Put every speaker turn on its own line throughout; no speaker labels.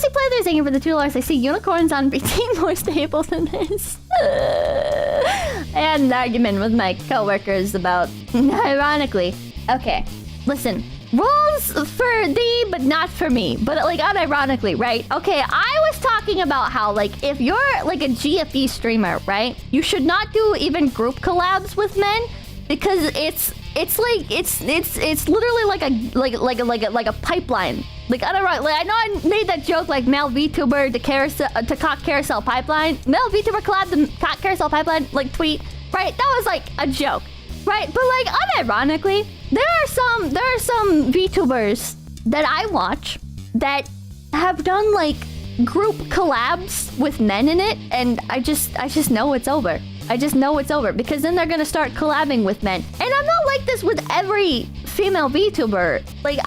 Galaxy Playthrough, thank you for the $2. I see unicorns on BT more stable than this. I had an argument with my coworkers about... Ironically. Okay, listen. Rules for thee, but not for me. But like, unironically, right? Okay, I was talking about how, like, if you're like a GFE streamer, right? You should not do even group collabs with men because it's literally like a pipeline. Like, I know I made that joke like male VTuber to cock carousel pipeline. Male VTuber collab the cock carousel pipeline like tweet, right? That was like a joke. Right, but like unironically, there are some VTubers that I watch that have done like group collabs with men in it, and I just know it's over. I just know it's over because then they're gonna start collabing with men. And I'm not like this with every female VTuber. Like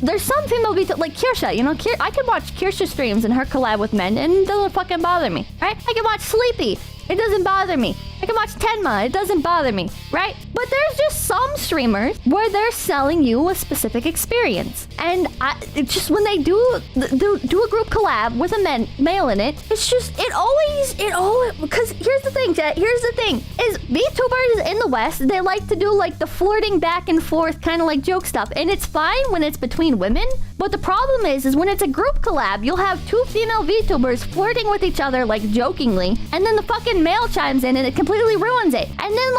there's some female VTuber like Kirsha, you know, I can watch Kirsha streams and her collab with men and it doesn't fucking bother me, right? I can watch Sleepy. It doesn't bother me. I can watch Tenma. It doesn't bother me, right? But there's just some streamers where they're selling you a specific experience. And just when they do a group collab with a male in it, it's just, it always, because here's the thing, Jet, here's the thing, is VTubers in the West, they like to do like the flirting back and forth kind of like joke stuff. And it's fine when it's between women. But the problem is when it's a group collab, you'll have two female VTubers flirting with each other like jokingly. And then the fucking male chimes in and it completely ruins it. And then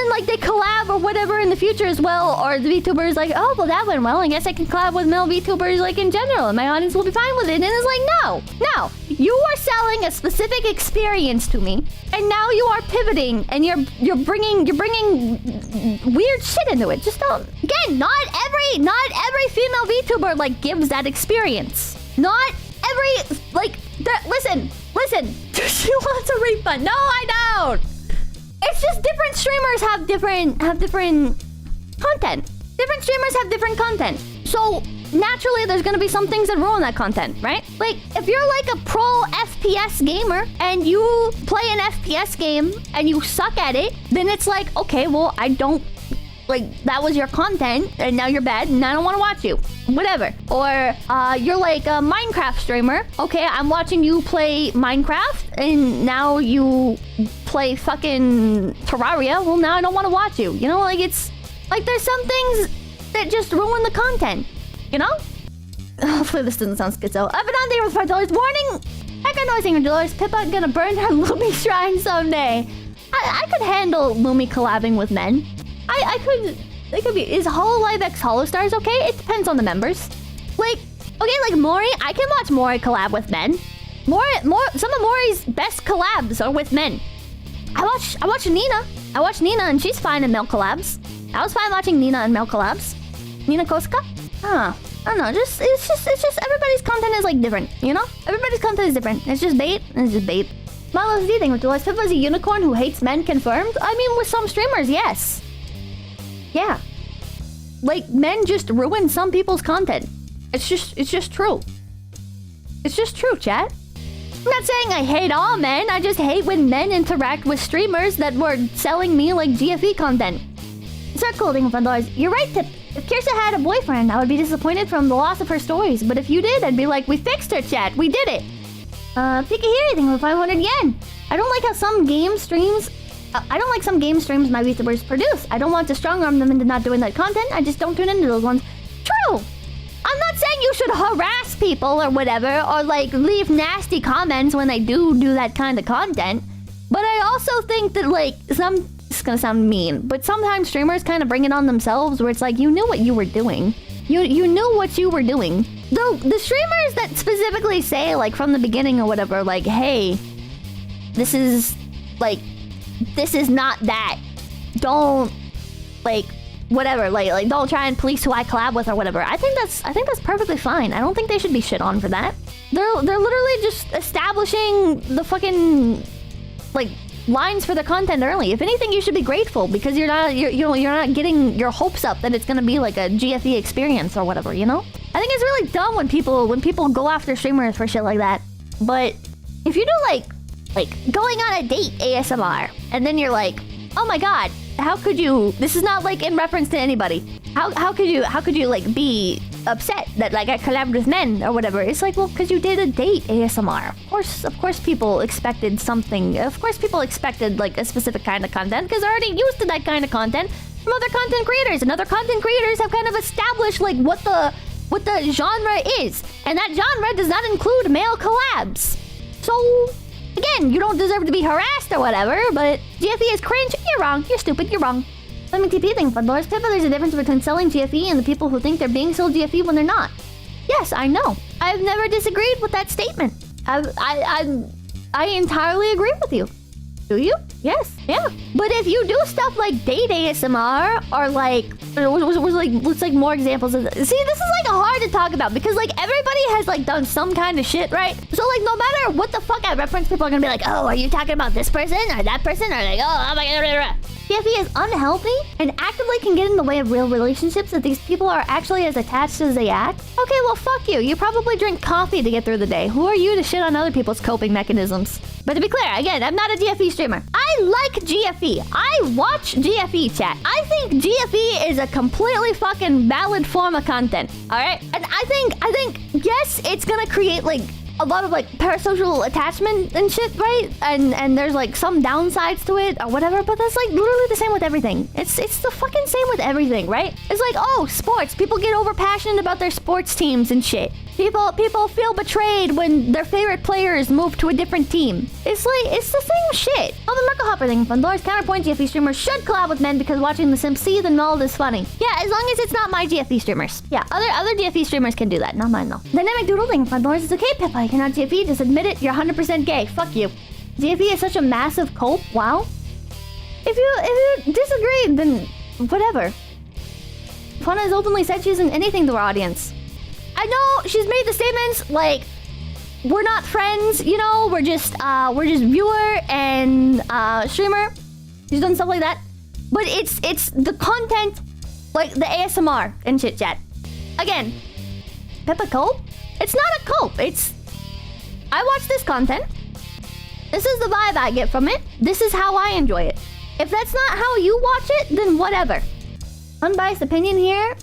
like they collab or whatever in the future as well, or the VTuber is like, oh well, that went well, I guess I can collab with male VTubers like in general and my audience will be fine with it. And it's like, no, you are selling a specific experience to me, and now you are pivoting and you're bringing weird shit into it. Just don't. Again, not every female VTuber like gives that experience. Not every listen. She wants a refund. No, I don't. It's just different streamers have different content. Different streamers have different content. So naturally, there's gonna be some things that ruin that content, right? Like, if you're like a pro FPS gamer and you play an FPS game and you suck at it, then it's like, okay, well, I don't... Like, that was your content, and now you're bad, and I don't want to watch you. Whatever. Or, you're like a Minecraft streamer. Okay, I'm watching you play Minecraft, and now you play fucking Terraria. Well, now I don't want to watch you. You know, like, it's... Like, there's some things that just ruin the content. You know? Hopefully this doesn't sound schizo. I've been on there with $5. Warning! Heck, noising $1. Pippa gonna burn her Lumi shrine someday. I could handle Lumi collabing with men. I could... It could be... Is Hololive X Holostars okay? It depends on the members. Like... Okay, like Mori... I can watch Mori collab with men. Some of Mori's best collabs are with men. I watch Nina. I watch Nina and she's fine in male collabs. I was fine watching Nina and male collabs. Nina Kosuka? I don't know. It's just everybody's content is like different, you know? Everybody's content is different. It's just bait. It's just bait. Milo's eating with the Pippa's a unicorn who hates men confirmed? I mean, with some streamers, yes. Yeah. Like, men just ruin some people's content. It's just true. It's just true, chat. I'm not saying I hate all men. I just hate when men interact with streamers that were selling me like GFE content. Circle with $1. You're right, Tip. If Kirsa had a boyfriend, I would be disappointed from the loss of her stories. But if you did, I'd be like, we fixed her, chat. We did it. Pika thing with 500 yen. I don't like how some game streams... I don't like some game streams my VTubers produce. I don't want to strong-arm them into not doing that content. I just don't tune into those ones. True! I'm not saying you should harass people or whatever, or like leave nasty comments when they do that kind of content. But I also think that like some... It's gonna sound mean, but sometimes streamers kind of bring it on themselves where it's like, you knew what you were doing. You knew what you were doing. Though the streamers that specifically say like from the beginning or whatever, like, hey, this is not that. Don't like whatever, like don't try and police who I collab with or whatever. I think that's perfectly fine. I don't think they should be shit on for that. They're literally just establishing the fucking like lines for the content early. If anything, you should be grateful because you're not getting your hopes up that it's gonna be like a GFE experience or whatever, you know? I think it's really dumb when people go after streamers for shit like that. But if you do like going on a date ASMR and then you're like, oh my god, how could you? This is not like in reference to anybody. How could you like be upset that like I collabed with men or whatever. It's like, well, because you did a date ASMR. Of course, people expected something. Of course, people expected like a specific kind of content because they're already used to that kind of content from other content creators, and other content creators have kind of established like what the genre is, and that genre does not include male collabs. So again, you don't deserve to be harassed or whatever, but GFE is cringe. You're wrong. You're stupid. You're wrong. Let me TP thing, Pippa. There's a difference between selling GFE and the people who think they're being sold GFE when they're not. Yes, I know. I've never disagreed with that statement. I entirely agree with you. Do you? Yes. Yeah. But if you do stuff like date ASMR or like, let's like more examples of this. See, this is like hard to talk about because like everybody has like done some kind of shit, right? So like no matter what the fuck I reference, people are gonna be like, oh, are you talking about this person or that person? Or like, oh my god. GFE is unhealthy and actively can get in the way of real relationships if these people are actually as attached as they act. Okay, well, fuck you. You probably drink coffee to get through the day. Who are you to shit on other people's coping mechanisms? But to be clear, again, I'm not a GFE streamer. I like GFE. I watch GFE, chat. I think GFE is a completely fucking valid form of content, all right? And I think, yes, it's gonna create, like, a lot of like parasocial attachment and shit, right? And there's like some downsides to it or whatever, but that's like literally the same with everything. It's the fucking same with everything, right? It's like, oh, sports. People get over passionate about their sports teams and shit. People feel betrayed when their favorite players move to a different team. It's like, it's the same shit. On the Merkle Hopper thing, Fundor's counterpoint, GFE streamers should collab with men because watching the Sims see the null is funny. Yeah, as long as it's not my GFE streamers. Yeah, other GFE streamers can do that, not mine though. Dynamic Doodle thing, Fundor's is okay, Pippa. You're not GFE, just admit it, you're 100% gay. Fuck you. GFE is such a massive cope, wow. If you disagree, then whatever. Fauna has openly said she isn't anything to our audience. I know she's made the statements like we're not friends, you know, we're just viewer and streamer. She's done stuff like that. But it's the content, like the ASMR and chit chat. Again, Pippa cope? It's not a cope. It's I watch this content. This is the vibe I get from it. This is how I enjoy it. If that's not how you watch it, then whatever. Unbiased opinion here.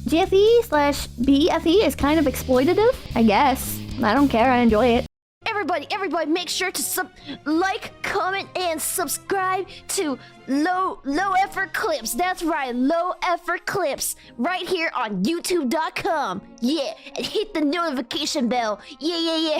GFE/BFE is kind of exploitative, I guess. I don't care, I enjoy it.
Everybody, make sure to like, comment, and subscribe to Low Effort Clips. That's right, Low Effort Clips, right here on YouTube.com. Yeah, and hit the notification bell. Yeah.